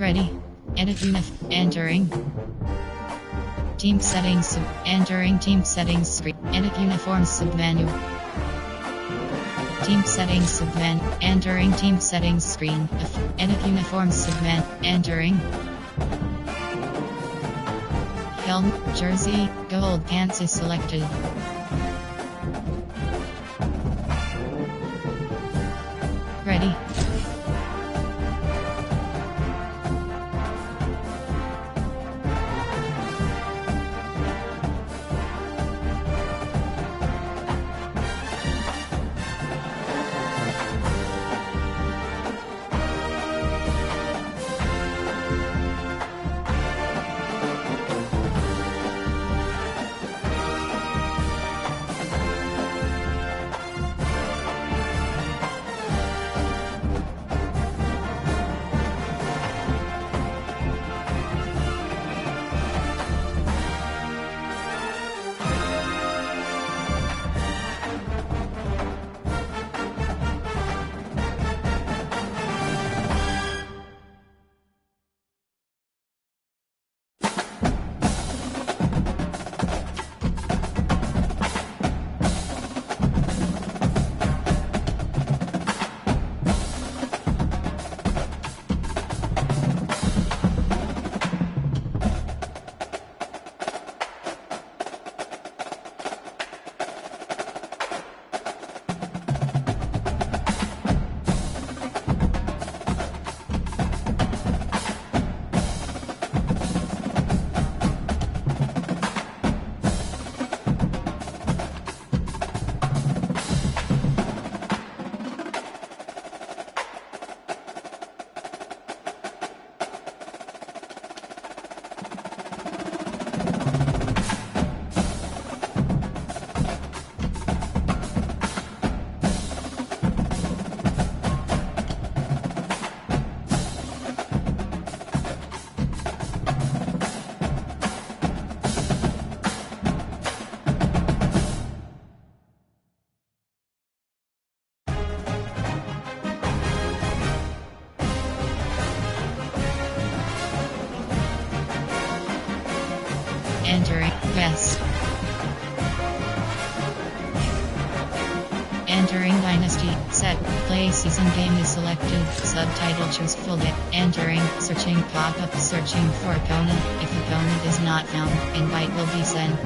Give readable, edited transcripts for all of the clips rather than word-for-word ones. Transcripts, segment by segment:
Ready. Edit entering. Team settings. Entering team settings screen. Edit uniform submenu. Team settings submenu. Entering team settings screen. Edit uniform submenu. Entering. Helm, jersey, gold pants is selected. Ready. Entering best. Entering dynasty. Set. Play season game is selected. Subtitle choose full day. Entering. Searching pop-up. Searching for opponent. If opponent is not found, invite will be sent.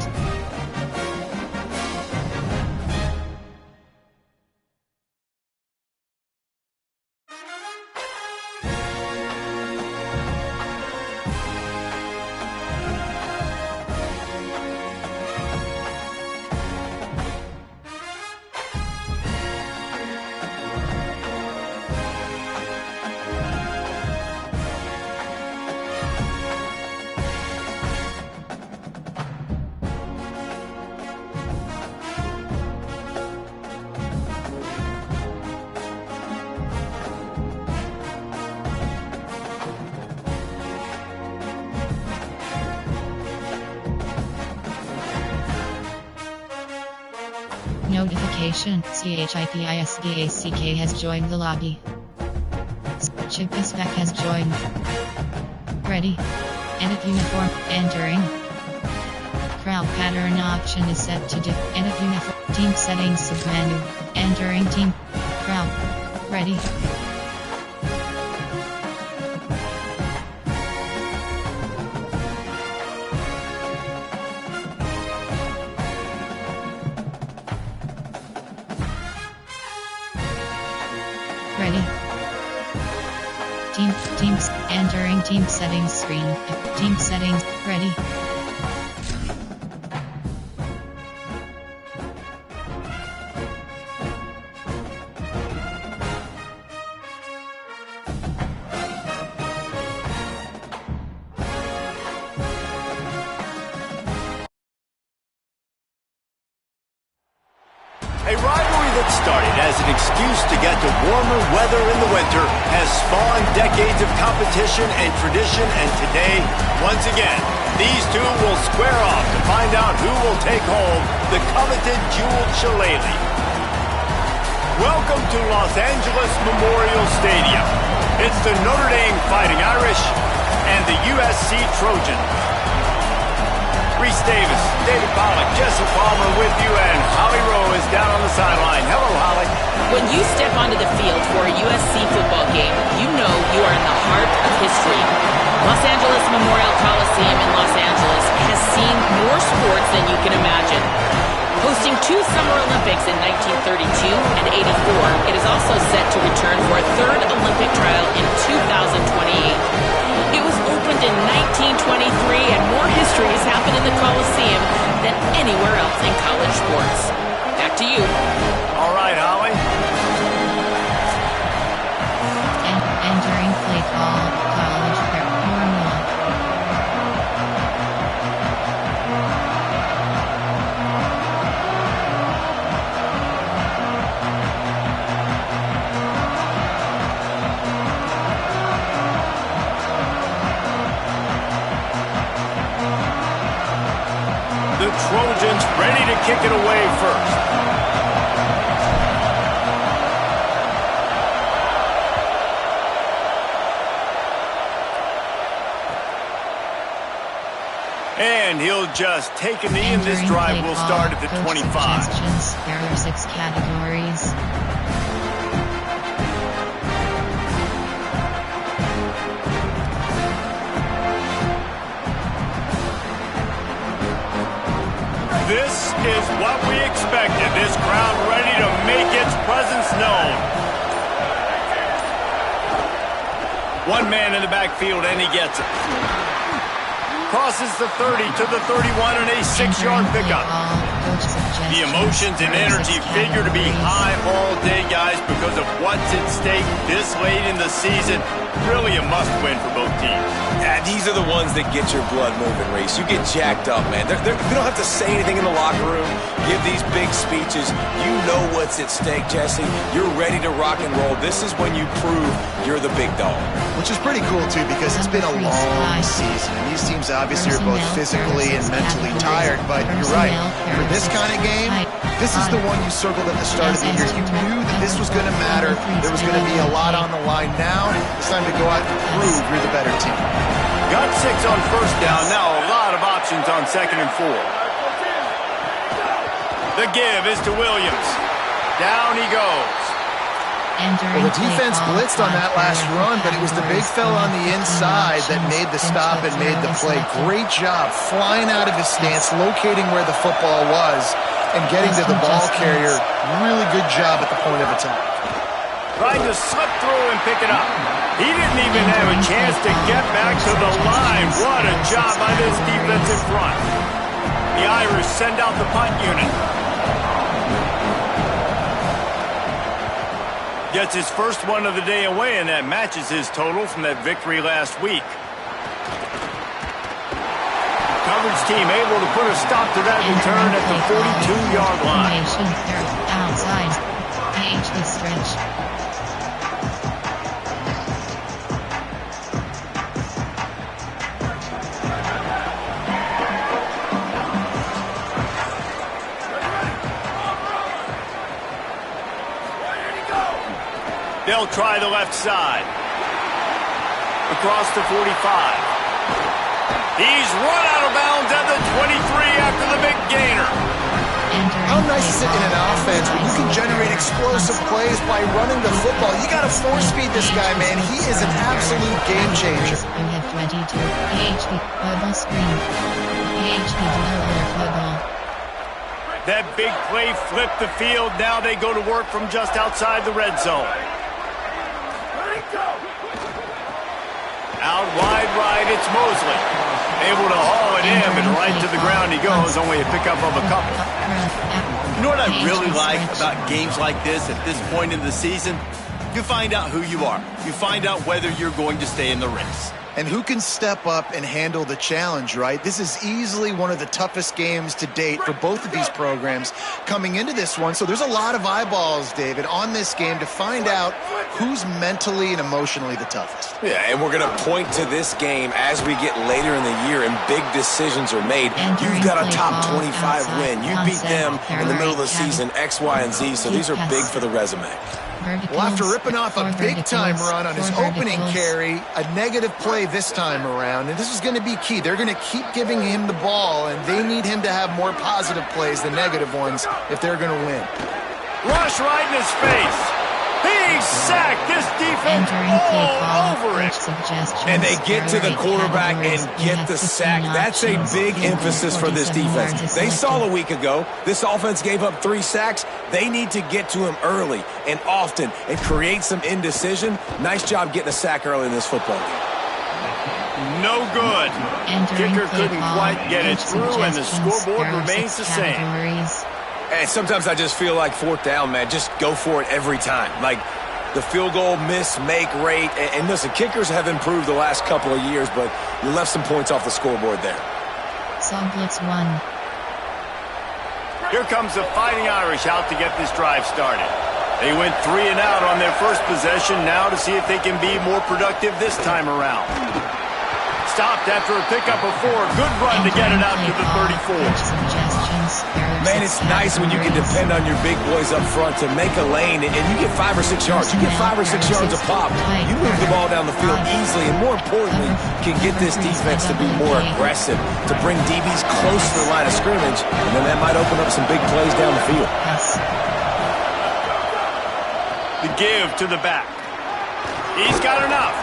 Notification. CHIPISDACK has joined the lobby. Biscodogg has joined. Ready. Edit uniform. Entering. Crowd pattern option is set to edit uniform. Team settings submenu. Entering team. Crowd. Ready. Ready. Teams, entering team settings screen. Team settings, ready. A rivalry that started as an excuse to get to warmer weather in the winter has spawned decades of competition and tradition, and today, once again, these two will square off to find out who will take home the coveted jeweled shillelagh. Welcome to Los Angeles Memorial Stadium. It's the Notre Dame Fighting Irish and the USC Trojans. Reese Davis, David Pollack, Jesse Palmer with you, and Holly Rowe is down on the sideline. Hello, Holly. When you step onto the field for a USC football game, you know you are in the heart of history. Los Angeles Memorial Coliseum in Los Angeles has seen more sports than you can imagine. Hosting 2 Summer Olympics in 1932 and 84, it is also set to return for a 3rd Olympic trial in 2028. It was opened in 1923, and more history has happened in the Coliseum than anywhere else in college sports. Back to you. All right, Holly. Entering play call, college formula. The Trojans ready to kick it away first. And he'll just take a knee, and this drive will start at the 25. There are 6 categories. This is what we expected. This crowd ready to make its presence known. One man in the backfield, and he gets it. Crosses the 30 to the 31 and a 6-yard pickup. The emotions and energy figure to be high all day, guys, because of what's at stake this late in the season. Really a must-win for both teams. Yeah, these are the ones that get your blood moving, Reese. You get jacked up, man. You don't have to say anything in the locker room, give these big speeches. You know what's at stake, Jesse. You're ready to rock and roll. This is when you prove you're the big dog. Which is pretty cool, too, because it's been a long season. And these teams obviously are both physically and mentally tired, but you're right. For this kind of game, this is the one you circled at the start of the year. You knew that this was going to matter. There was going to be a lot on the line. Now it's time to go out and prove you're the better team. Got 6 on first down. Now a lot of options on 2nd and 4. The give is to Williams. Down he goes. Well, the defense blitzed on that last run, but it was the big fella on the inside that made the stop and made the play. Great job flying out of his stance, locating where the football was, and getting to the ball carrier. Really good job at the point of attack. Trying to slip through and pick it up. He didn't even have a chance to get back to the line. What a job by this defense in front. The Irish send out the punt unit. Gets his first one of the day away, and that matches his total from that victory last week. Coverage team able to put a stop to that return at the 42-yard line. Outside. PHP stretch. They'll try the left side. Across the 45. He's run out of bounds at the 23 after the big gainer. How nice is it in an offense when you can generate explosive plays by running the football? You got to force feed this guy, man. He is an absolute game changer. You have 22. PHP bubble screen. PHP deliver bubble. That big play flipped the field. Now they go to work from just outside the red zone. Out wide right, it's Mosley. Able to haul it in, but right to the ground he goes. Only a pickup of a couple. You know what I really like about games like this at this point in the season? You find out who you are. You find out whether you're going to stay in the race. And who can step up and handle the challenge, right? This is easily one of the toughest games to date for both of these programs coming into this one. So there's a lot of eyeballs, David, on this game to find out who's mentally and emotionally the toughest. Yeah, and we're going to point to this game as we get later in the year and big decisions are made. You've got a top 25 win. You beat them in the middle of the season, X, Y, and Z, so these are big for the resume. Well, after ripping off a big-time run on his opening carry, a negative play this time around, and this is going to be key. They're going to keep giving him the ball, and they need him to have more positive plays than negative ones if they're going to win. Rush right in his face. He's sacked. This defense all over it. And they get to the quarterback and get the sack. That's a big emphasis for this defense. They saw a week ago, this offense gave up 3 sacks. They need to get to him early and often and create some indecision. Nice job getting a sack early in this football game. No good. Kicker couldn't quite get it through, and the scoreboard remains the same. And sometimes I just feel like 4th down, man, just go for it every time. Like the field goal miss-make rate. And listen, kickers have improved the last couple of years, but you left some points off the scoreboard there. Blitz 1. Here comes the Fighting Irish out to get this drive started. They went 3 and out on their first possession, now to see if they can be more productive this time around. Stopped after a pickup of 4. Good run to get it out to the 34. Man, it's nice when you can depend on your big boys up front to make a lane, and you get 5 or 6 yards. You get 5 or 6 yards a pop. You move the ball down the field easily, and more importantly, can get this defense to be more aggressive, to bring DBs close to the line of scrimmage, and then that might open up some big plays down the field. The give to the back. He's got enough.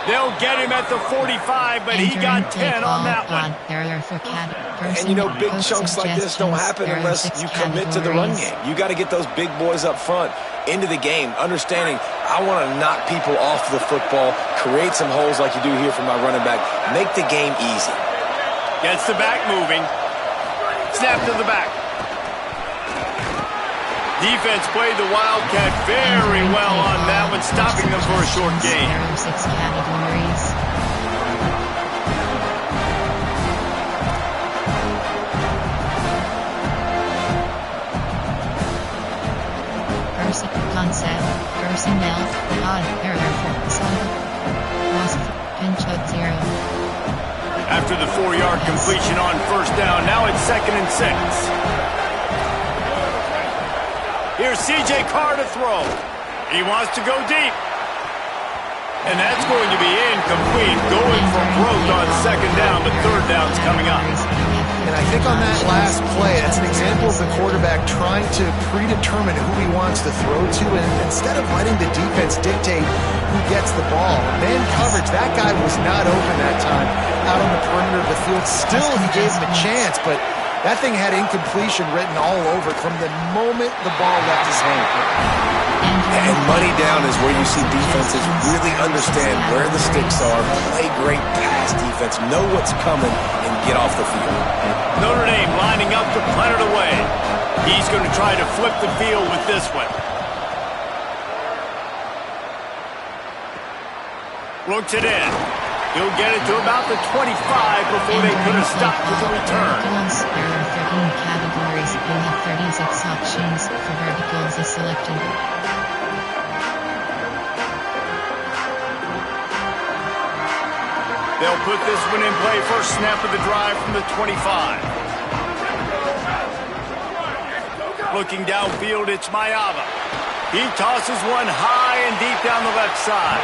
They'll get him at the 45, but he got 10 on that one. And you know, big chunks like this don't happen unless you commit to the run game. You got to get those big boys up front into the game, understanding I want to knock people off the football, create some holes like you do here for my running back, make the game easy. Gets the back moving. Snap to the back. Defense played the Wildcat very well on that one, stopping them for a short gain. Concept, personnel, odd, error, pinch out 0. After the 4-yard completion on first down, now it's 2nd and 6. Here's C.J. Carr to throw. He wants to go deep. And that's going to be incomplete. Going for broke on 2nd down, but 3rd down's coming up. And I think on that last play, that's an example of the quarterback trying to predetermine who he wants to throw to, and instead of letting the defense dictate who gets the ball. Man coverage, that guy was not open that time out on the perimeter of the field. Still, he gave him a chance, but that thing had incompletion written all over it from the moment the ball left his hand. And money down is where you see defenses really understand where the sticks are, play great pass defense, know what's coming, and get off the field. Notre Dame lining up to punt it away. He's going to try to flip the field with this one. Looks it in. He'll get it to about the 25 before they put a stop to the return. There are 13 categories. You have 36 options for verticals is selected. They'll put this one in play. First snap of the drive from the 25. Looking downfield, it's Mayava. He tosses one high and deep down the left side.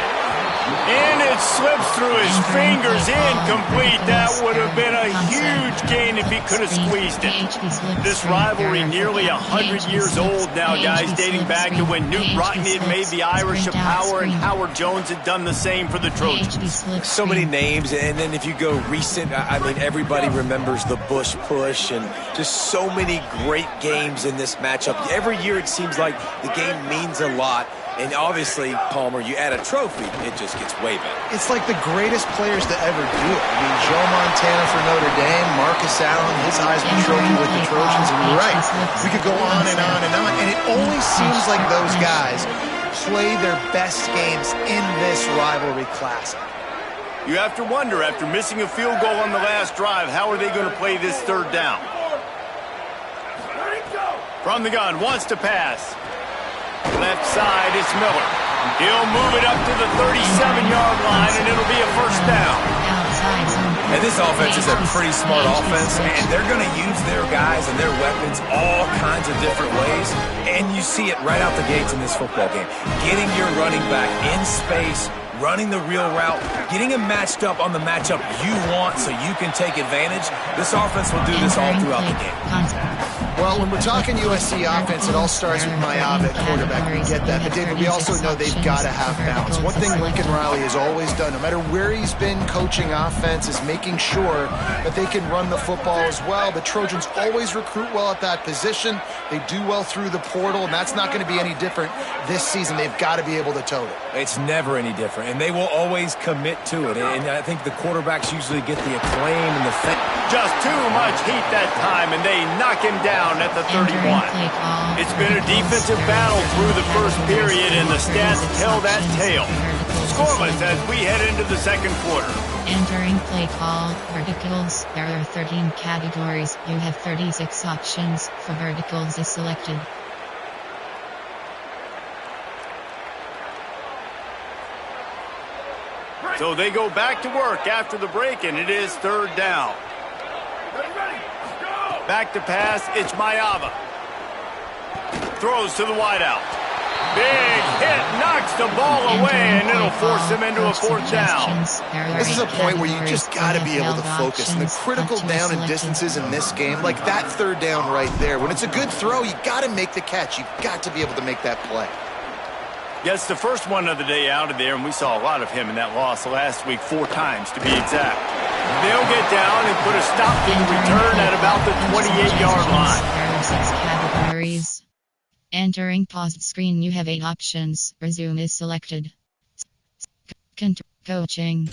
And it slips through his fingers, incomplete. That would have been a huge gain if he could have squeezed it. This rivalry nearly 100 years old now, guys, dating back to when Newt Rockne had made the Irish a power and Howard Jones had done the same for the Trojans. So many names, and then if you go recent, I mean, everybody remembers the Bush push and just so many great games in this matchup. Every year it seems like the game means a lot. And obviously, Palmer, you add a trophy, it just gets way better. It's like the greatest players to ever do it. I mean, Joe Montana for Notre Dame, Marcus Allen, his Heisman Trophy with the Trojans, and you're right. We could go on and on and on, and it only seems like those guys play their best games in this rivalry classic. You have to wonder, after missing a field goal on the last drive, how are they going to play this 3rd down? From the gun, wants to pass. Left side is Miller. He'll move it up to the 37-yard line, and it'll be a first down. Outside zone. And this offense is a pretty smart offense, and they're going to use their guys and their weapons all kinds of different ways. And you see it right out the gates in this football game. Getting your running back in space, running the real route, getting him matched up on the matchup you want so you can take advantage. This offense will do this all throughout the game. Well, when we're talking USC offense, it all starts with Mayav at quarterback. We get that. But, David, we also know they've got to have balance. One thing Lincoln Riley has always done, no matter where he's been coaching offense, is making sure that they can run the football as well. The Trojans always recruit well at that position. They do well through the portal, and that's not going to be any different this season. They've got to be able to tote it. It's never any different, and they will always commit to it. And I think the quarterbacks usually get the acclaim and the just too much heat that time, and they knock him down at the 31. It's been a defensive battle through the first period, and the stats tell that tale. Scoreless as we head into the second quarter. Entering play call, verticals. There are 13 categories. You have 36 options. For verticals is selected. So they go back to work after the break, and it is third down. Back to pass, it's Mayava. Throws to the wideout. Big hit, knocks the ball away, and it'll force him into a fourth down. This is a point where you just got to be able to focus. And the critical down and distances in this game, like that third down right there, when it's a good throw, you got to make the catch. You've got to be able to make that play. Gets the first one of the day out of there, and we saw a lot of him in that loss last week, 4 times to be exact. They'll get down and put a stop to the return at about the 28-yard line. There are 6 categories. Entering paused screen, you have 8 options. Resume is selected. Coaching.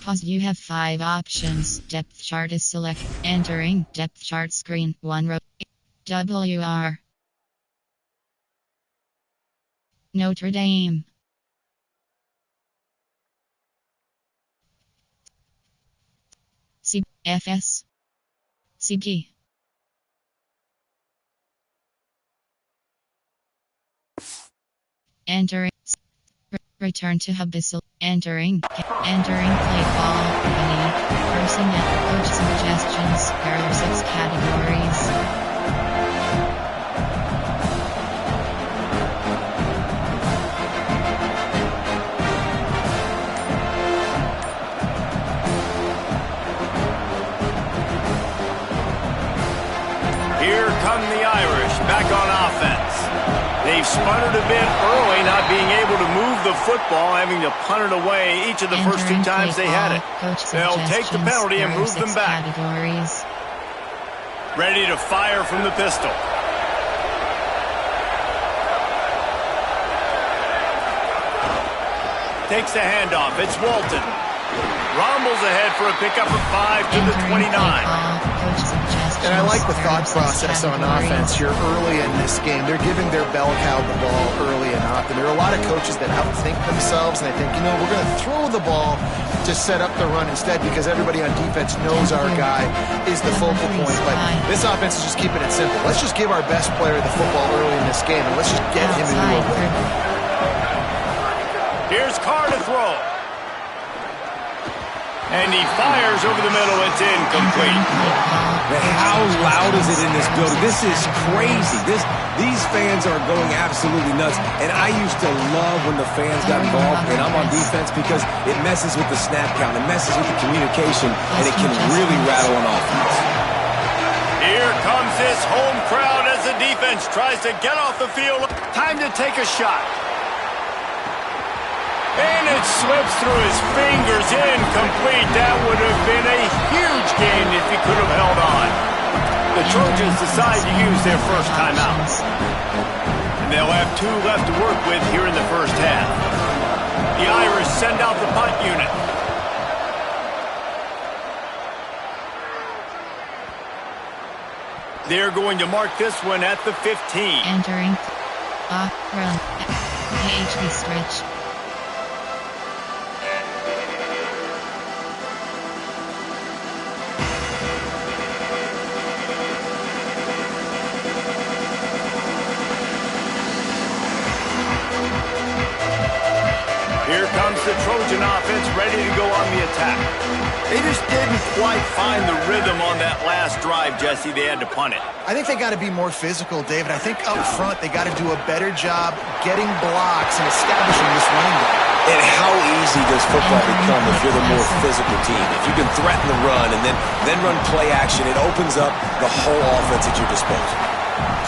Pause, you have 5 options. Depth chart is selected. Entering depth chart screen, 1 row. WR. Notre Dame. CFS. CP. Entering. Return to hub. Entering play call. Personnel. Coach suggestions. There are 6 categories. Here come the Irish, back on offense. They've sputtered a bit early, not being able to move the football, having to punt it away each of the first 2 times they had it. They'll take the penalty and move them back. Ready to fire from the pistol. Takes the handoff. It's Walton. Rumbles ahead for a pickup of 5 to the 29. And I like the thought process on offense here early in this game. They're giving their bell cow the ball early enough. And there are a lot of coaches that outthink themselves, and they think, you know, we're going to throw the ball to set up the run instead because everybody on defense knows our guy is the focal point. But this offense is just keeping it simple. Let's just give our best player the football early in this game, and let's just get him into a win. Here's Carr to throw. And he fires over the middle. It's incomplete. Man, how loud is it in this building? This is crazy. These fans are going absolutely nuts. And I used to love when the fans got involved, and I'm on defense, because it messes with the snap count. It messes with the communication, and it can really rattle an offense. Here comes this home crowd as the defense tries to get off the field. Time to take a shot. And it slips through his fingers, incomplete. That would have been a huge gain if he could have held on. The Trojans decide to use their first timeout. And they'll have 2 left to work with here in the first half. The Irish send out the punt unit. They're going to mark this one at the 15. Entering. Run. PHP stretch. Here comes the Trojan offense ready to go on the attack. They just didn't quite find the rhythm on that last drive, Jesse. They had to punt it. I think they got to be more physical, David. I think up front they got to do a better job getting blocks and establishing this running game. And how easy does football become if you're the more physical team? If you can threaten the run and then run play action, it opens up the whole offense at your disposal.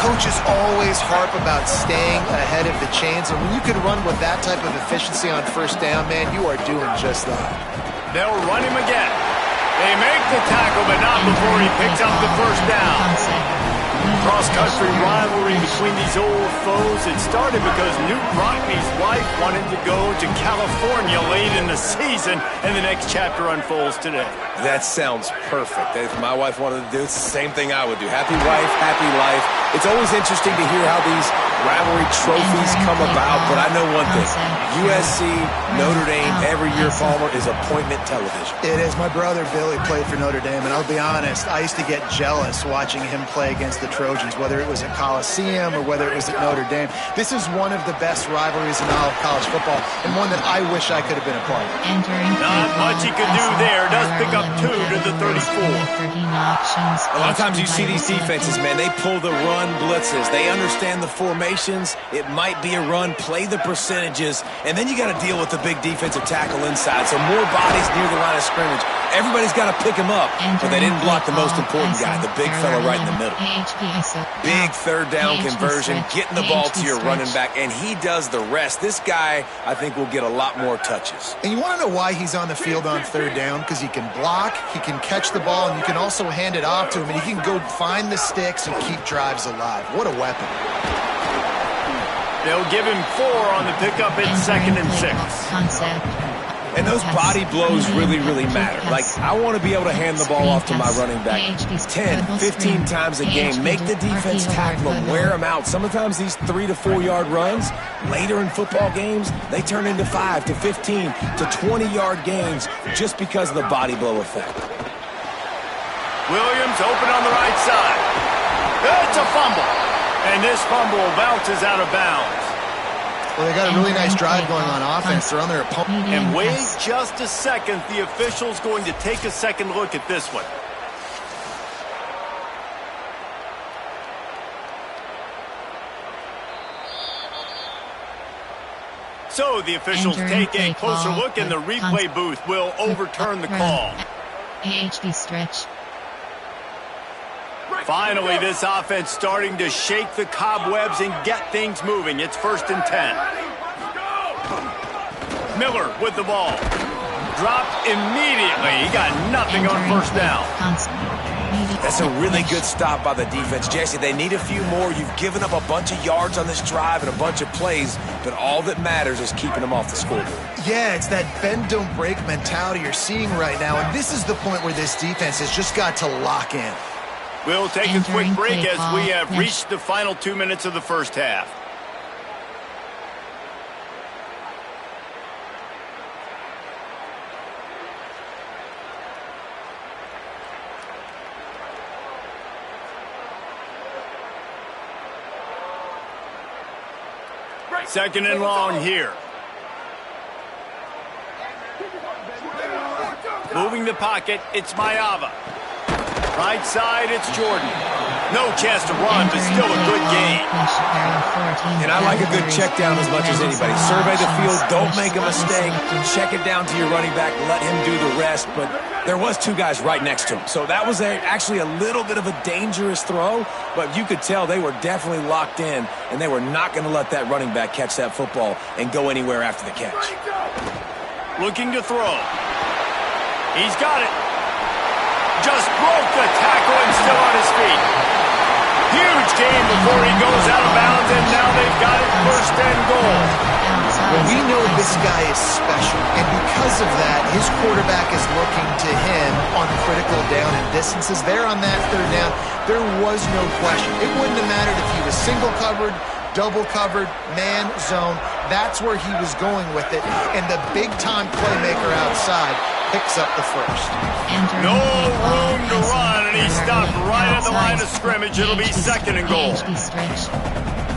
Coaches always harp about staying ahead of the chains, and when you can run with that type of efficiency on first down, man, you are doing just that. They'll run him again. They make the tackle, but not before he picks up the first down. Cross-country rivalry between these old foes. It started because Newt Rockney's wife wanted to go to California late in the season, and the next chapter unfolds today. That sounds perfect. If my wife wanted to do it, it's the same thing I would do. Happy wife, happy life. It's always interesting to hear how these rivalry trophies come about, but I know one thing. USC, Notre Dame, every year, Palmer, is appointment television. It is. My brother Billy played for Notre Dame, and I'll be honest, I used to get jealous watching him play against the Trojans, whether it was at Coliseum or whether it was at Notre Dame. This is one of the best rivalries in all of college football, and one that I wish I could have been a part of. Not much he could do there. Does pick up 2 to the 34. A lot of times you see these defenses, man, they pull the run blitzes. They understand the formations. It might be a run, play the percentages, and then you got to deal with the big defensive tackle inside. So more bodies near the line of scrimmage. Everybody's got to pick him up, but they didn't block the most important guy, the big fella right in the middle. Big third down conversion, getting the ball to your running back, and he does the rest. This guy, I think, will get a lot more touches. And you want to know why he's on the field on third down? Because he can block, he can catch the ball, and you can also hand it off to him, and he can go find the sticks and keep drives alive. What a weapon. They'll give him 4 on the pickup at 2nd and 6. And those body blows really, really matter. Like, I want to be able to hand the ball off to my running back 10, 15 times a game. Make the defense tackle them, wear them out. Sometimes these 3 to 4 yard runs, later in football games, they turn into 5 to 15 to 20-yard gains just because of the body blow effect. Williams open on the right side. It's a fumble. And this fumble bounces out of bounds. Well, they got a really nice drive going on offense. They're on their opponent. And wait just a second. The official's going to take a second look at this one. So the officials take a closer look, and the replay booth will overturn the call. AHD stretch. Finally, this offense starting to shake the cobwebs and get things moving. It's 1st and 10. Miller with the ball. Dropped immediately. He got nothing on first down. That's a really good stop by the defense. Jesse, they need a few more. You've given up a bunch of yards on this drive and a bunch of plays, but all that matters is keeping them off the scoreboard. Yeah, it's that bend, don't break mentality you're seeing right now, and this is the point where this defense has just got to lock in. We'll take a quick break as we have reached the final 2 minutes of the first half. Second and long here. Moving the pocket, it's Mayava. Right side, it's Jordan. No chance to run, but still a good game. And I like a good check down as much as anybody. Survey the field, don't make a mistake. Check it down to your running back, let him do the rest. But there was 2 guys right next to him. So that was actually a little bit of a dangerous throw, but you could tell they were definitely locked in, and they were not going to let that running back catch that football and go anywhere after the catch. Looking to throw. He's got it. Just broke the tackle and still on his feet. Huge game before he goes out of bounds, and now they've got it 1st and goal. Well, we know this guy is special, and because of that, his quarterback is looking to him on critical down and distances. There on that third down, there was no question. It wouldn't have mattered if he was single covered, double covered, man, zone. That's where he was going with it, and the big-time playmaker outside picks up the first. No room to run, and he stopped right at the line of scrimmage. It'll be 2nd and goal.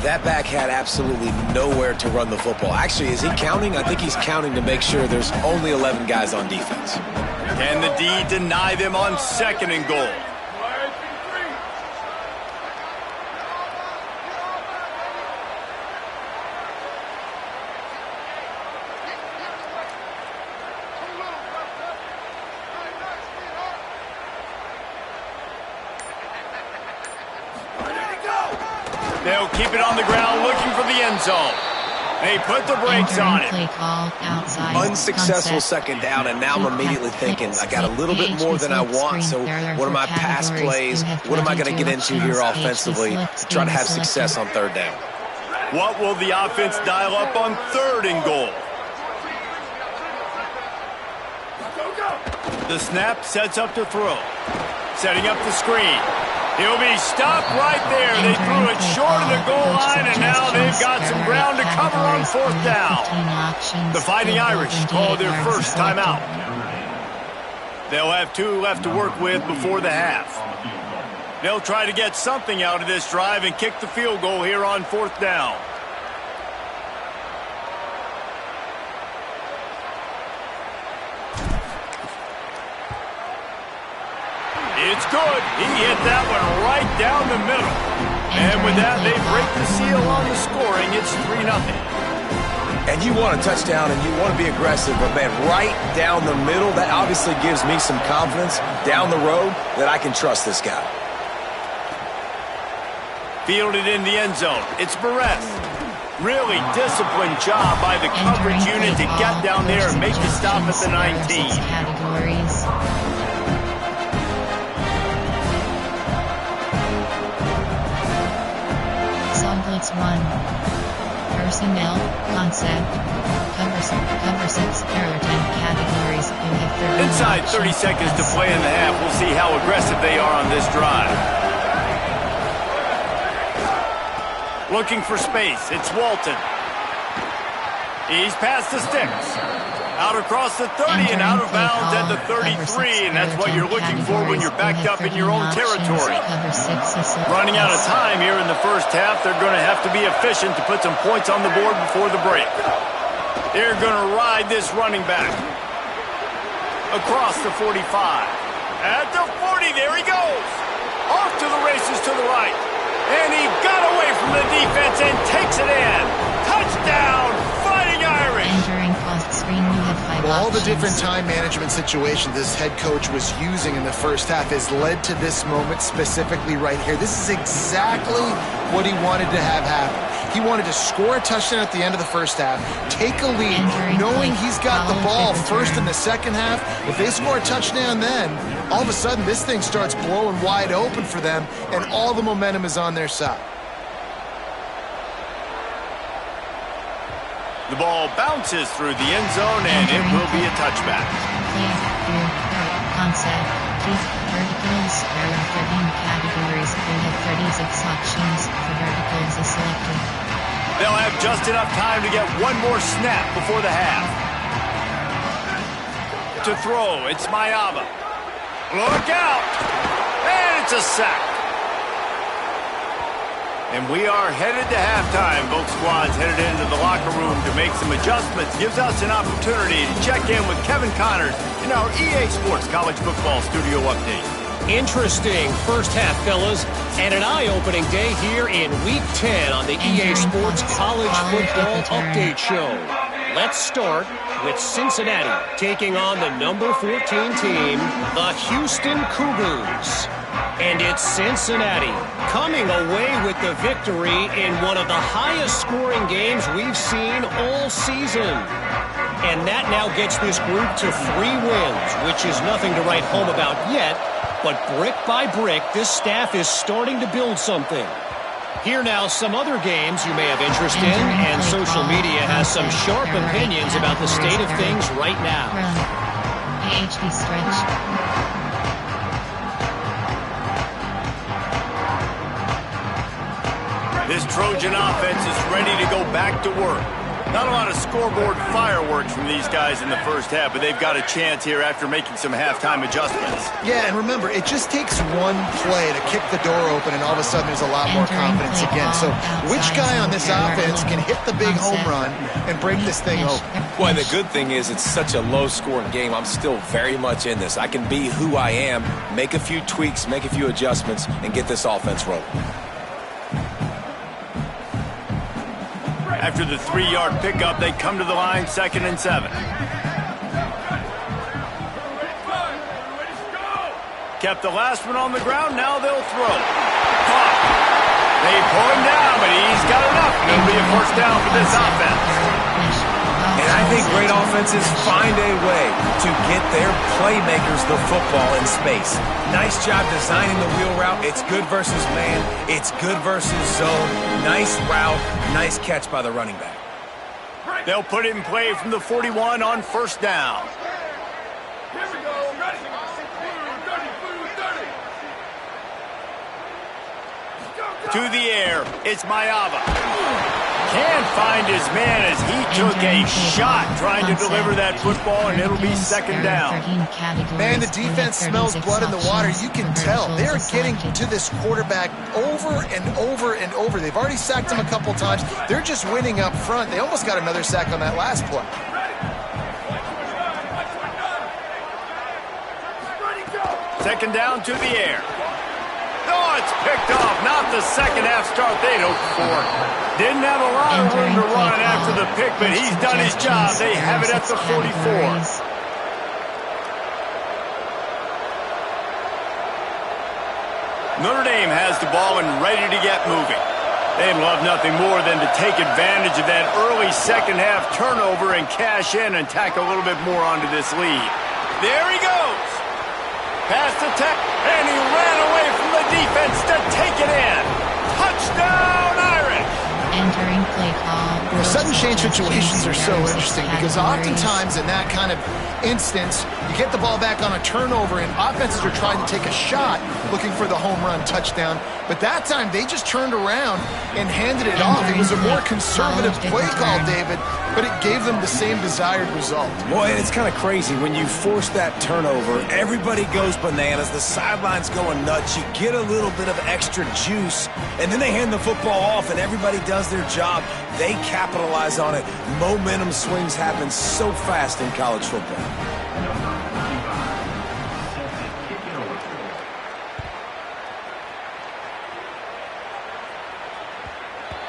That back had absolutely nowhere to run the football. Actually, is he counting? I think he's counting to make sure there's only 11 guys on defense. Can the D deny them on 2nd and goal? They'll keep it on the ground, looking for the end zone. They put the brakes on it. Unsuccessful second down, and now I'm immediately thinking, I got a little bit more than I want, so what are my pass plays? What am I going to get into here offensively to try to have success on 3rd down? What will the offense dial up on 3rd and goal? The snap sets up to throw. Setting up the screen. He'll be stopped right there. They threw it short of the goal line, and now they've got some ground to cover on 4th down. The Fighting Irish call their first timeout. They'll have 2 left to work with before the half. They'll try to get something out of this drive and kick the field goal here on 4th down. It's good. He hit that one right down the middle. And with that, they break the seal on the scoring. It's 3-0. And you want a touchdown and you want to be aggressive, but man, right down the middle, that obviously gives me some confidence down the road that I can trust this guy. Fielded in the end zone. It's Barres. Really disciplined job by the coverage unit to get down there and make the stop at the 19. Blitz 1. Personnel, concept, cover 6, error 10 categories. Inside 30 seconds to play in the half. We'll see how aggressive they are on this drive. Looking for space. It's Walton. He's past the sticks. Out across the 30 and out of bounds at the 33, and that's what you're looking for when you're backed up in your own territory. Running out of time here in the first half, they're going to have to be efficient to put some points on the board before the break. They're going to ride this running back. Across the 45. At the 40, there he goes. Off to the races to the right. And he got away from the defense and takes it in. Touchdown, Fighting Irish. Entering post screen, you have 5 Well, all options. the different time management situations this head coach was using in the first half has led to this moment specifically right here. This is exactly what he wanted to have happen. He wanted to score a touchdown at the end of the first half, take a lead, knowing he's got the ball first in the second half. If they score a touchdown then, all of a sudden this thing starts blowing wide open for them, and all the momentum is on their side. The ball bounces through the end zone, and it will be a touchback. Concept, verticals, there are 13 categories. We have 36 options for verticals is selected. They'll have just enough time to get one more snap before the half. To throw, it's Mayava. Look out! And it's a sack. And we are headed to halftime. Both squads headed into the locker room to make some adjustments. Gives us an opportunity to check in with Kevin Connors in our EA Sports College Football Studio Update. Interesting first half, fellas, and an eye-opening day here in Week 10 on the EA Sports College Football Update Show. Let's start with Cincinnati taking on the number 14 team, the Houston Cougars. And it's Cincinnati coming away with the victory in one of the highest scoring games we've seen all season. And that now gets this group to 3 wins, which is nothing to write home about yet. But brick by brick, this staff is starting to build something. Here now, some other games you may have interest in, and social media has some sharp opinions about the state of things right now. AHB stretch. This Trojan offense is ready to go back to work. Not a lot of scoreboard fireworks from these guys in the first half, but they've got a chance here after making some halftime adjustments. Yeah, and remember, it just takes one play to kick the door open, and all of a sudden there's a lot more confidence again. So which guy on this offense can hit the big home run and break this thing open? Well, the good thing is it's such a low-scoring game. I'm still very much in this. I can be who I am, make a few tweaks, make a few adjustments, and get this offense rolling. After the 3-yard pickup, they come to the line, 2nd and 7. Kept the last one on the ground, now they'll throw. Caught. They pull him down, but he's got enough. It'll be a first down for this offense. And I think great offenses find a way to get their playmakers the football in space. Nice job designing the wheel route. It's good versus man. It's good versus zone. Nice route. Nice catch by the running back. They'll put it in play from the 41 on first down. Here we go. Ready. 30. To the air, it's Mayava. Can't find his man as he took a shot trying to deliver that football, and it'll be 2nd down. Man, the defense smells blood in the water. You can tell. They're getting to this quarterback over and over and over. They've already sacked him a couple times. They're just winning up front. They almost got another sack on that last play. Second down to the air. Oh, it's picked off. Not the second half start they'd hoped for. Didn't have a lot of room to run after the pick, but he's done his job. They have it at the 44. Notre Dame has the ball and ready to get moving. They'd love nothing more than to take advantage of that early second half turnover and cash in and tack a little bit more onto this lead. There he goes. Past the tech, and he ran away from the defense to take it in. Touchdown, Irish! Entering play call. Sudden change situations are so interesting because oftentimes in that kind of instance, you get the ball back on a turnover and offenses are trying to take a shot looking for the home run touchdown. But that time, they just turned around and handed it off. It was a more conservative play call, David, but it gave them the same desired result. Boy, it's kind of crazy. When you force that turnover, everybody goes bananas. The sidelines going nuts. You get a little bit of extra juice, and then they hand the football off, and everybody does their job. They capitalize on it. Momentum swings happen so fast in college football.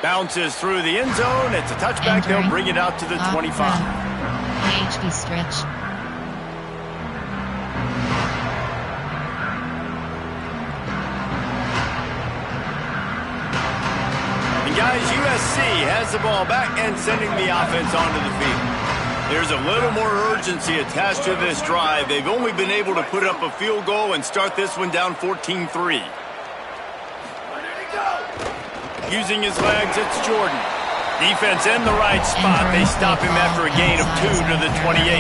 Bounces through the end zone. It's a touchback. They'll bring it out to the 25. HB stretch. And guys, USC has the ball back and sending the offense onto the field. There's a little more urgency attached to this drive. They've only been able to put up a field goal and start this one down 14-3. Using his legs, it's Jordan. Defense in the right spot. They stop him after a gain of 2 to the 28.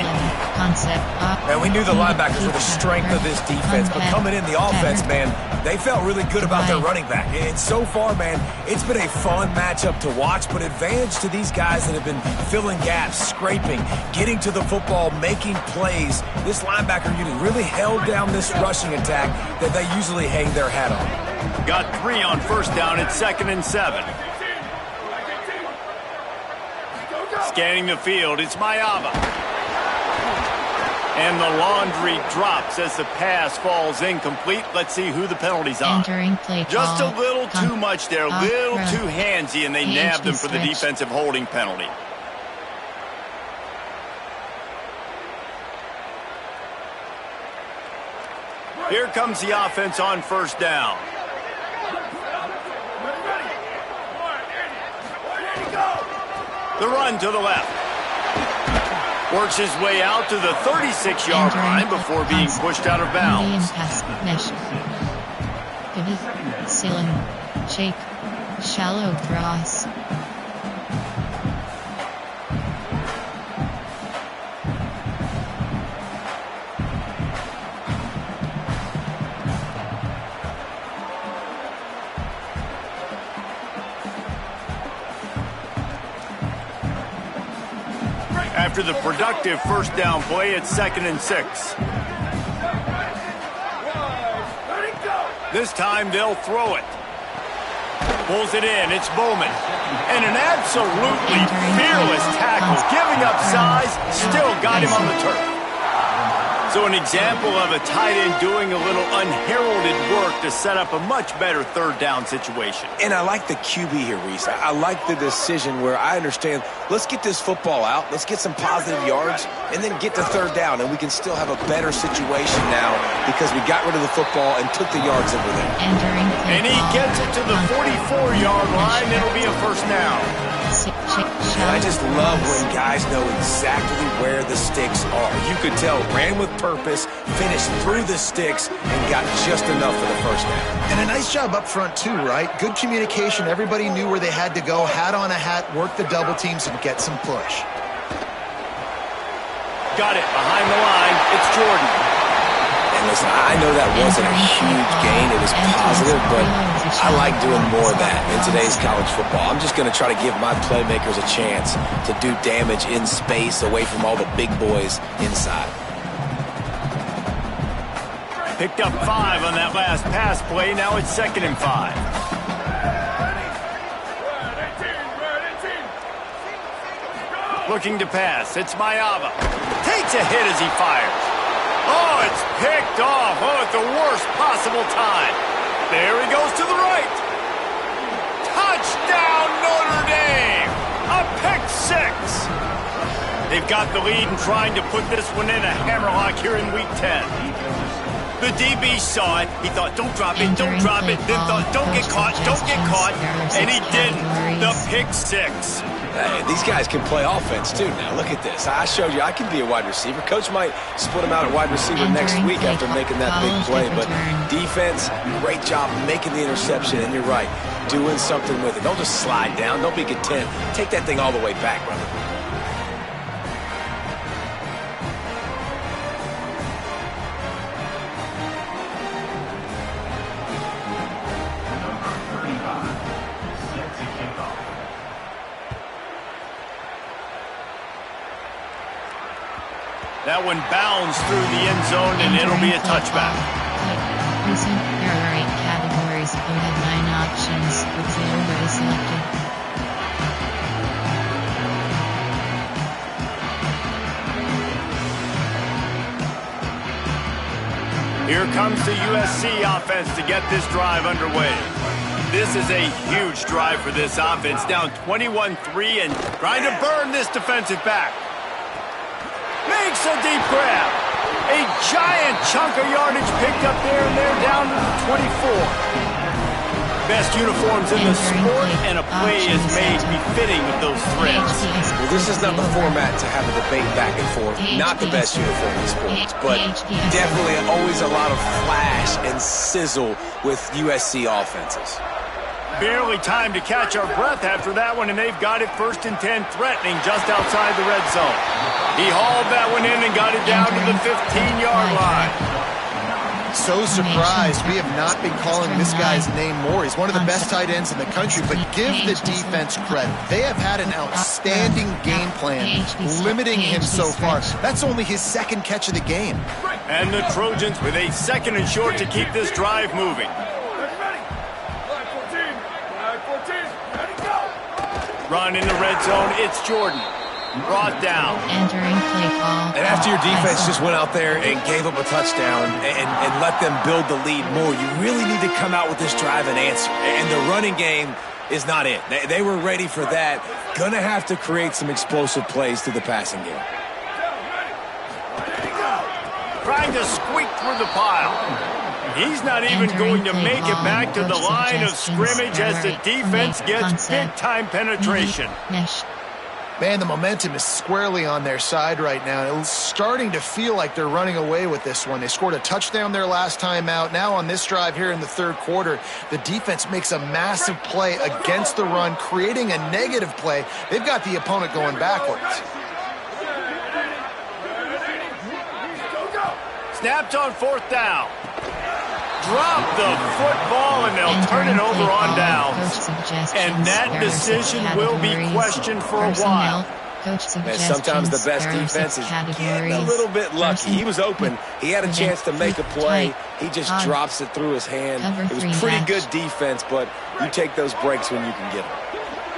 And we knew the linebackers were the strength of this defense, but coming in the offense, man, they felt really good about their running back. And so far, man, it's been a fun matchup to watch, but advantage to these guys that have been filling gaps, scraping, getting to the football, making plays. This linebacker unit really held down this rushing attack that they usually hang their hat on. Got 3 on first down. It's 2nd and 7. Scanning the field, it's Mayava. And the laundry drops as the pass falls incomplete. Let's see who the penalty's on. Just a little too much there, a little too handsy, and they nabbed them for the defensive holding penalty. Here comes the offense on first down. The run to the left. Works his way out to the 36-yard line before being pushed out of bounds. Ceiling. Shake. Shallow cross. After the productive first down play, it's 2nd and 6. This time they'll throw it. Pulls it in. It's Bowman. And an absolutely fearless tackle. Giving up size, still got him on the turf. So an example of a tight end doing a little unheralded work to set up a much better third down situation. And I like the QB here, Reese. I like the decision where I understand, let's get this football out, let's get some positive yards, and then get to third down, and we can still have a better situation now because we got rid of the football and took the yards over there. And he gets it to the 44-yard line. It'll be a first down. And I just love when guys know exactly where the sticks are. You could tell, ran with purpose, finished through the sticks, and got just enough for the first down. And a nice job up front too, right? Good communication. Everybody knew where they had to go, hat on a hat, work the double teams, and get some push. Got it behind the line. It's Jordan. And listen, I know that wasn't a huge gain. It was positive, but I like doing more of that in today's college football. I'm just going to try to give my playmakers a chance to do damage in space away from all the big boys inside. Picked up 5 on that last pass play. Now it's 2nd and 5. Looking to pass. It's Mayava. Takes a hit as he fires. Oh, it's picked off. Oh, at the worst possible time. There he goes to the right. Touchdown, Notre Dame. A pick 6. They've got the lead and trying to put this one in a hammerlock here in Week 10. The DB saw it. He thought, don't drop it, don't drop it. Then thought, don't get caught, don't get caught. And he didn't. The pick 6. Hey, these guys can play offense, too, now. Look at this. I showed you I can be a wide receiver. Coach might split him out at wide receiver next week after making that big play. But defense, great job making the interception. And you're right, doing something with it. Don't just slide down. Don't be content. Take that thing all the way back, brother. That one bounds through the end zone, and it'll be a touchback. There are 8 categories. You have 9 options, with 0 already selected. Here comes the USC offense to get this drive underway. This is a huge drive for this offense, down 21-3 and trying to burn this defensive back. Makes a deep grab. A giant chunk of yardage picked up there, and they're down to the 24. Best uniforms in the sport, and a play is made befitting of those threads. Well, this is not the format to have a debate back and forth. Not the best uniform in sports, but definitely always a lot of flash and sizzle with USC offenses. Barely time to catch our breath after that one, and they've got it 1st and 10, threatening just outside the red zone. He hauled that one in and got it down to the 15-yard line. So surprised. We have not been calling this guy's name more. He's one of the best tight ends in the country, but give the defense credit. They have had an outstanding game plan, limiting him so far. That's only his 2nd catch of the game. And the Trojans with a 2nd and short to keep this drive moving. Run in the red zone, it's Jordan. Brought down. Entering play call. And after your defense just went out there and gave up a touchdown and let them build the lead more, you really need to come out with this drive and answer. And the running game is not it. They were ready for that. Gonna have to create some explosive plays through the passing game. Trying to squeak through the pile. He's not even going to make it back to the line of scrimmage as the defense gets big-time penetration. Man, the momentum is squarely on their side right now. It's starting to feel like they're running away with this one. They scored a touchdown their last time out. Now on this drive here in the 3rd quarter, the defense makes a massive play against the run, creating a negative play. They've got the opponent going backwards. Snapped on 4th down. Drop the football, and they'll turn it over on down. And that decision will be questioned for a while. Coach Man, sometimes the best defense is getting a little bit lucky. He was open. He had a chance to make a play. He just drops it through his hand. It was pretty good defense, but you take those breaks when you can get them.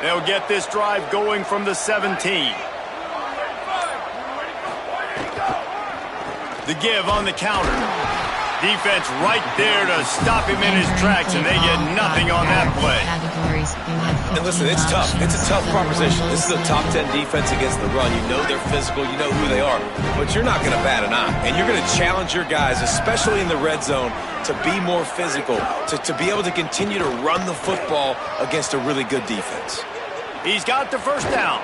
They'll get this drive going from the 17. The give on the counter. Defense right there to stop him in his tracks, and they get nothing on that play. And listen, it's tough. It's a tough proposition. This is a top 10 defense against the run. You know they're physical. You know who they are. But you're not going to bat an eye. And you're going to challenge your guys, especially in the red zone, to be more physical, to be able to continue to run the football against a really good defense. He's got the first down.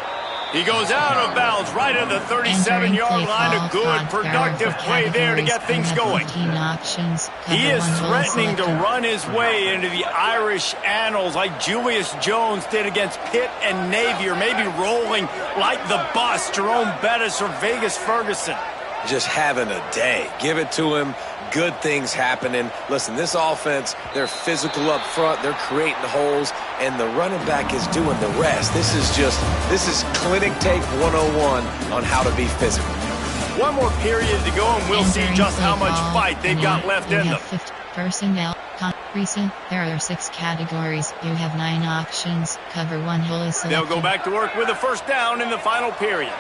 He goes out of bounds right at the 37-yard line. A good, productive play there to get things going. He is threatening to run his way into the Irish annals like Julius Jones did against Pitt and Navy, or maybe rolling like the bus, Jerome Bettis or Vegas Ferguson. Just having a day. Give it to him. Good things happening. Listen, this offense, they're physical up front. They're creating holes, and the running back is doing the rest. This is clinic tape 101 on how to be physical. One more period to go, and we'll see just how much fight they've got left in them. Personnel. Recent. There are 6 categories. You have 9 options. Cover 1 hole is selected. They'll go back to work with a first down in the final period.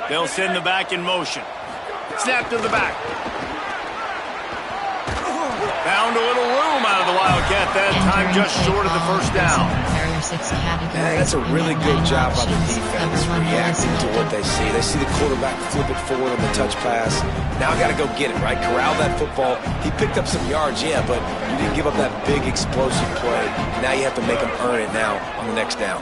They'll send the back in motion. Snap to the back. Found a little room out of the Wildcat that time, just short of the first down. Yeah, that's a really good job by the defense, reacting to what they see. They see the quarterback flip it forward on the touch pass. Now I got to go get it, right? Corral that football. He picked up some yards, yeah, but you didn't give up that big explosive play. Now you have to make him earn it now on the next down.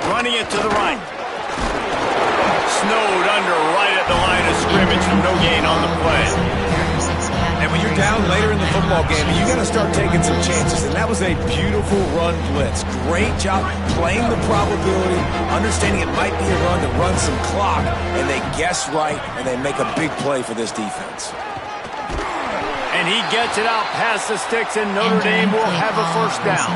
Running it to the right. Snowed under right at the line of scrimmage for no gain on the play. And when you're down later in the football game, you got to start taking some chances. And that was a beautiful run blitz. Great job playing the probability, understanding it might be a run to run some clock, and they guess right, and they make a big play for this defense. And he gets it out past the sticks, and Notre Dame will have a first down.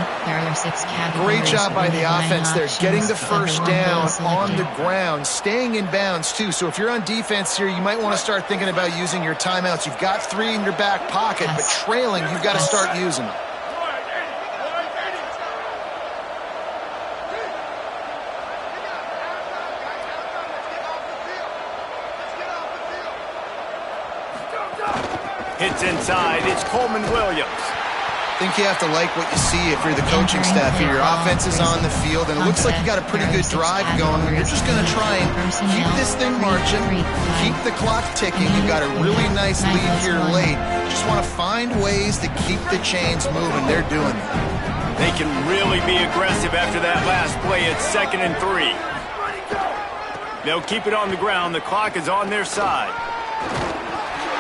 Great job by the offense there, getting the first down on the ground, staying in bounds too. So if you're on defense here, you might want to start thinking about using your timeouts. You've got 3 in your back pocket, but trailing, you've got to start using them. Hits inside. It's Coleman Williams. I think you have to like what you see if you're the coaching staff here. Your offense is on the field, and it looks like you got a pretty good drive going. You're just going to try and keep this thing marching, keep the clock ticking. You've got a really nice lead here late. Just want to find ways to keep the chains moving. They're doing it. They can really be aggressive after that last play. It's 2nd and 3. They'll keep it on the ground. The clock is on their side.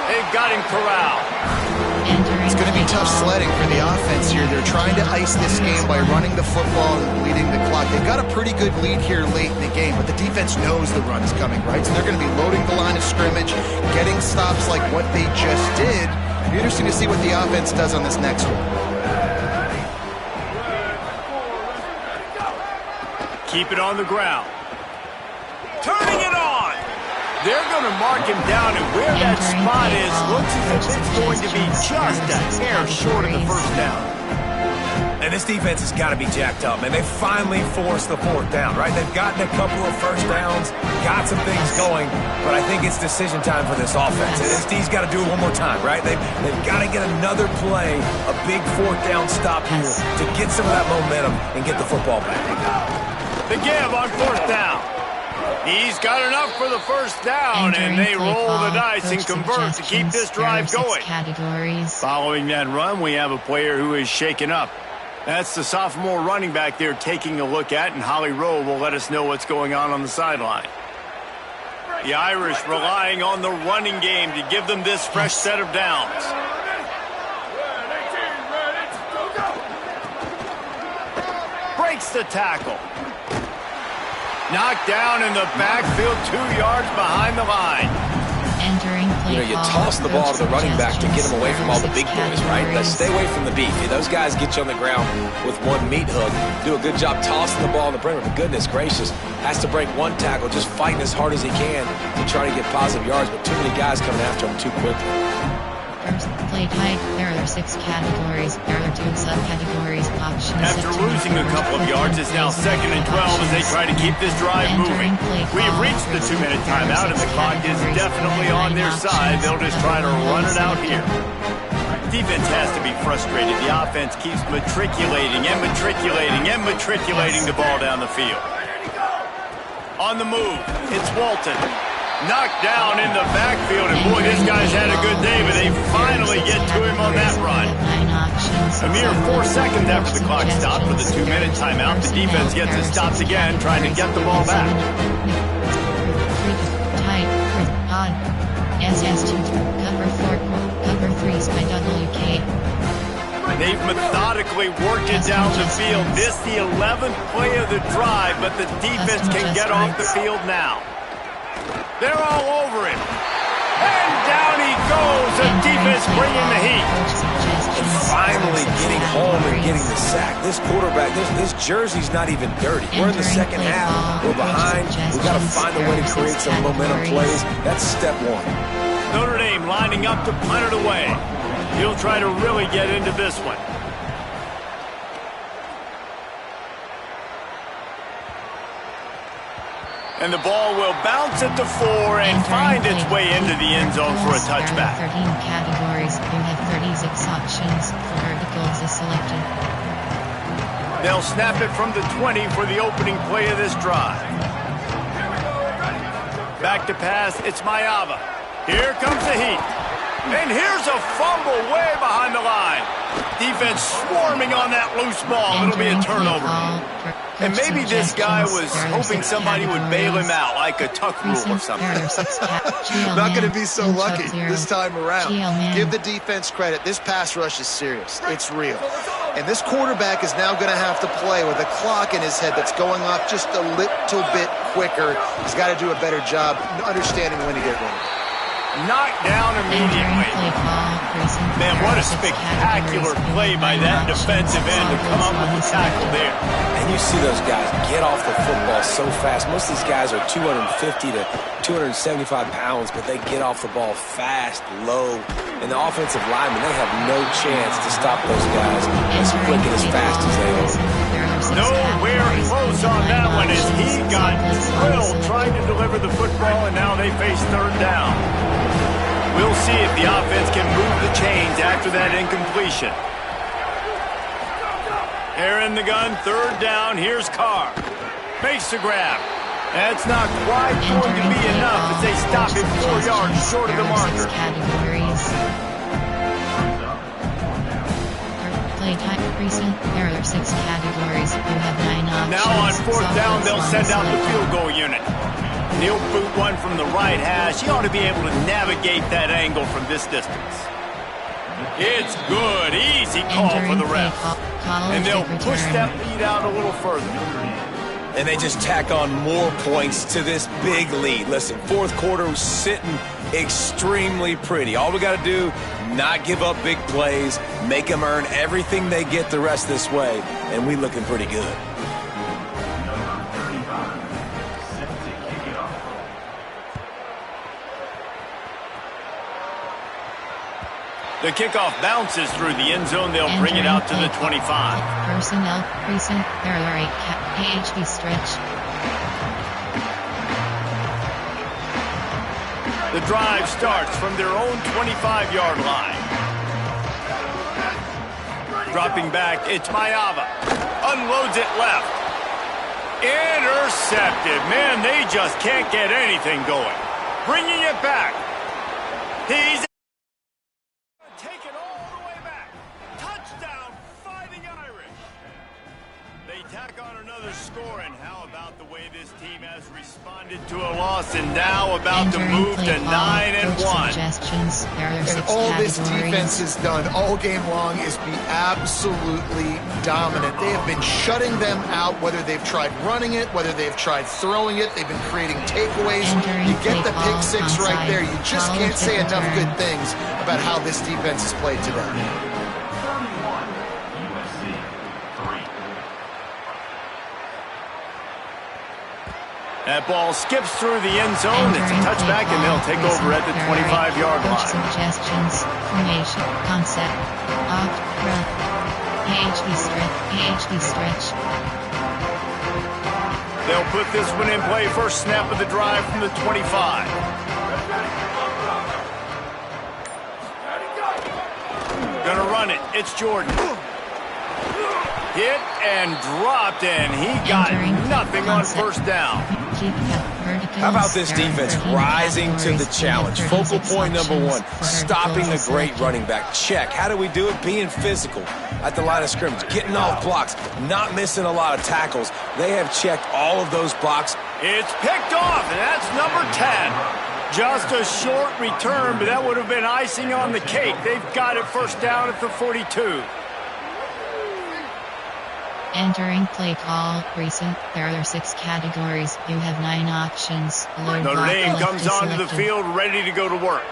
They've got him corralled. It's going to be tough sledding for the offense here. They're trying to ice this game by running the football and bleeding the clock. They've got a pretty good lead here late in the game, but the defense knows the run is coming, right? So they're going to be loading the line of scrimmage, getting stops like what they just did. It'll be interesting to see what the offense does on this next one. Keep it on the ground. Turning it on. They're going to mark him down, and where that spot is looks as if it's going to be just a hair short of the first down. And this defense has got to be jacked up, man. They finally forced the 4th down, right? They've gotten a couple of first downs, got some things going, but I think it's decision time for this offense. And this D's got to do it one more time, right? They've got to get another play, a big 4th down stop here to get some of that momentum and get the football back. The give on 4th down. He's got enough for the first down, and they roll the dice and convert to keep this drive going. Following that run, we have a player who is shaken up. That's the sophomore running back they're taking a look at, and Holly Rowe will let us know what's going on the sideline. The Irish relying on the running game to give them this fresh set of downs. Breaks the tackle. Knocked down in the backfield, 2 yards behind the line. Entering play you toss the ball to the running back to get him away from all the big boys, right? Let's stay away from the beef. Those guys get you on the ground with one meat hook. Do a good job tossing the ball in the perimeter. But goodness gracious, has to break one tackle, just fighting as hard as he can to try to get positive yards, but too many guys coming after him too quickly. First play type, there are 6 categories. There are 2 subcategories. Options. After losing a couple of yards, it's now 2nd and 12 as they try to keep this drive moving. We've reached the 2-minute timeout, and the clock is definitely on their side. They'll just try to run it out here. Defense has to be frustrated. The offense keeps matriculating and matriculating and matriculating the ball down the field. On the move, it's Walton. Knocked down in the backfield, and boy, this guy's had a good day, but they finally get to him on that run. A mere 4 seconds after the clock stopped with a 2-minute timeout, the defense gets it stopped again, trying to get the ball back. They've methodically worked it down the field. This the 11th play of the drive, but the defense can get off the field now. They're all over him. And down he goes. The defense bringing the heat. And finally getting home and getting the sack. This quarterback, this jersey's not even dirty. We're in the second half. We're behind. We've got to find a way to create some momentum plays. That's step 1. Notre Dame lining up to punt it away. He'll try to really get into this one. And the ball will bounce at the 4 and find its way into the end zone for a touchback. 13 categories. You have 36 options. 4 verticals is selected. They'll snap it from the 20 for the opening play of this drive. Back to pass, it's Mayava. Here comes the heat. And here's a fumble way behind the line. Defense swarming on that loose ball. It'll be a turnover. And maybe this guy was hoping somebody would bail him out, like a tuck rule or something. Not going to be so lucky this time around. Give the defense credit. This pass rush is serious. It's real. And this quarterback is now going to have to play with a clock in his head that's going off just a little bit quicker. He's got to do a better job understanding when to get ready. Knocked down immediately. Man, what a spectacular play by that defensive end to come up with the tackle there. And you see those guys get off the football so fast. Most of these guys are 250 to 275 pounds, but they get off the ball fast, low. And the offensive linemen, they have no chance to stop those guys as quick and as fast as they are. Nowhere close on that one as he got drilled trying to deliver the football, and now they face 3rd down. We'll see if the offense can move the chains after that incompletion. They're in the gun, 3rd down. Here's Carr. Makes the grab. That's not quite going to be enough as they stop him 4 yards short of the marker. Play type recent. There are 6 categories. You have 9 options. Now on 4th down, they'll send out the field goal unit. He'll boot one from the right hash. He ought to be able to navigate that angle from this distance. It's good. Easy call for the ref. And they'll push that lead out a little further. And they just tack on more points to this big lead. Listen, 4th quarter was sitting extremely pretty. All we got to do, not give up big plays, make them earn everything they get the rest this way, and we looking pretty good. The kickoff bounces through the end zone. They'll bring it out to the 25. Personnel recent. There are 8 PHB stretch. The drive starts from their own 25-yard line. Dropping back, it's Mayava. Unloads it left. Intercepted. Man, they just can't get anything going. Bringing it back. He's take it all the way back. Touchdown, Fighting Irish. They tack on another score, and how about the way this team has responded to a loss, and now about to move to 9-1. suggestions. There are 6 And all this categories. defense has done all game long is be absolutely dominant. They have been shutting them out, whether they've tried running it, whether they've tried throwing it. They've been creating takeaways. Entering You get the play pick 6 ball, right there. You onside, just ball can't say kick enough return. good things about how this defense has played today. That ball skips through the end zone. It's a touchback, and they'll take over at the 25-yard line. Suggestions, formation, concept, off, run, AHD stretch. They'll put this one in play. First snap of the drive from the 25. Gonna run it. It's Jordan. Hit and dropped, and he got nothing on first down. How about this defense rising to the challenge? Focal point number 1, stopping a great running back. Check. How do we do it? Being physical at the line of scrimmage, getting off blocks, not missing a lot of tackles. They have checked all of those boxes. It's picked off, and that's number 10. Just a short return, but that would have been icing on the cake. They've got it first down at the 42. Entering play call, recent. There are 6 categories. You have 9 options. Notre Dame comes onto the field ready to go to work.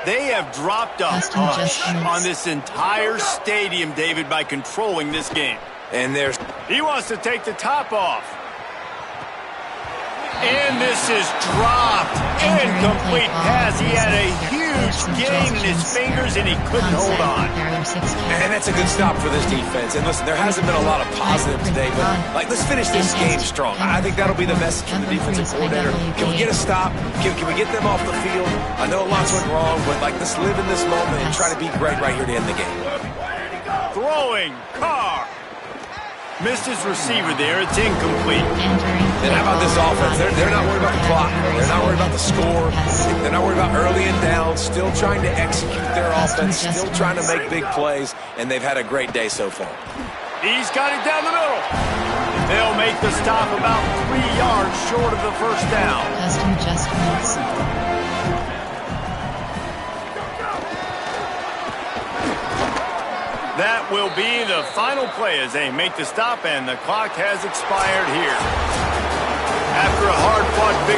They have dropped a hush on this entire stadium, David, by controlling this game. And he wants to take the top off. And this is dropped. Incomplete pass. He had a huge gain in his fingers, and he couldn't hold on. And that's a good stop for this defense. And listen, there hasn't been a lot of positive today, but let's finish this game strong. I think that'll be the message from the defensive coordinator. Can we get a stop? Can we get them off the field? I know lots went wrong, but let's live in this moment and try to be great right here to end the game. Throwing, Carr. Missed his receiver there. It's incomplete. And how about this offense? They're not worried about the clock. They're not worried about the score. They're not worried about early and down. Still trying to execute their offense. Still trying to make big plays. And they've had a great day so far. He's got it down the middle. They'll make the stop about 3 yards short of the first down. Custom adjustments. That will be the final play as they make the stop, and the clock has expired here. After a hard-fought victory.